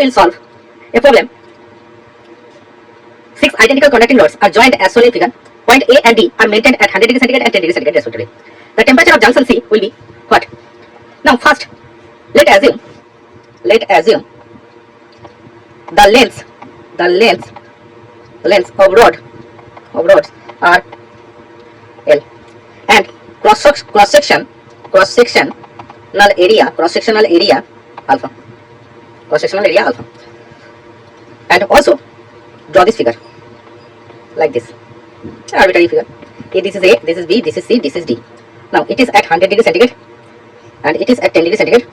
will solve a problem. 6 identical conducting rods are joined as shown in figure. Point A and D are maintained at 100 degrees centigrade and 10 degrees centigrade respectively. The temperature of junction C will be what? Now first, let assume the lengths of rods are L and cross-sectional area alpha. And also draw this figure like this, arbitrary figure. Okay, this is A, this is B, this is C, this is D. Now it is at 100 degrees centigrade and it is at 10 degrees centigrade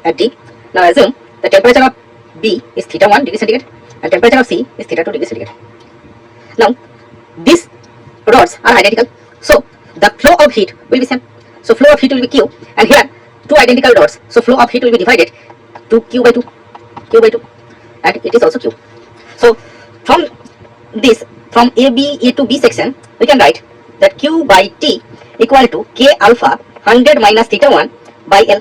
at D. Now assume the temperature of B is theta 1 degree centigrade and temperature of C is theta 2 degree centigrade. Now these rods are identical, so the flow of heat will be same. So flow of heat will be Q, and here two identical rods, so flow of heat will be divided to Q by 2, and it is also Q. So from this, from A to B section, we can write that Q by T equal to K alpha 100 minus theta 1 by L.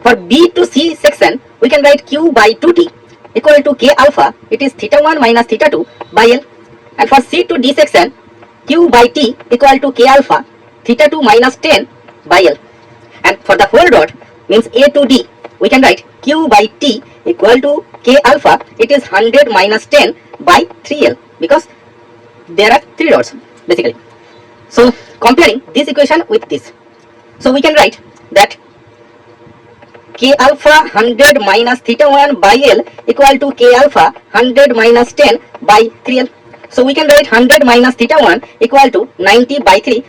For B to C section, we can write Q by 2T equal to K alpha, it is theta 1 minus theta 2 by L. And for C to D section, Q by T equal to K alpha, theta 2 minus 10 by L. And for the whole rod, means A to D, we can write Q by T equal to K alpha, it is 100 minus 10 by 3L, because there are 3 rods basically. So comparing this equation with this, so we can write that K alpha 100 minus theta 1 by L equal to K alpha 100 minus 10 by 3L. So we can write 100 minus theta 1 equal to 90 by 3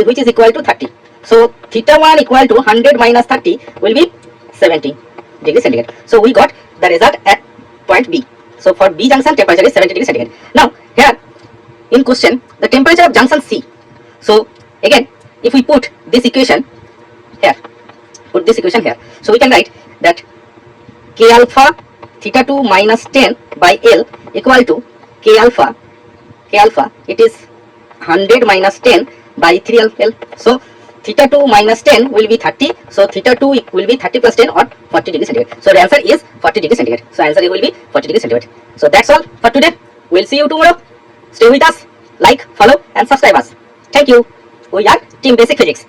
which is equal to 30. So theta 1 equal to 100 minus 30 will be 70 degrees centigrade. So we got the result at point B. So for B junction, temperature is 70 degrees centigrade. Now here in question, the temperature of junction C. So again, if we put this equation here, so we can write that K alpha theta 2 minus 10 by L equal to K alpha, it is 100 minus 10 by 3L. So theta 2 minus 10 will be 30. So theta 2 will be 30 plus 10 or 40 degrees centigrade. So the answer is 40 degrees centigrade. So answer will be 40 degrees centigrade. So that's all for today. We'll see you tomorrow. Stay with us, like, follow and subscribe us. Thank you. We are Team Basic Physics.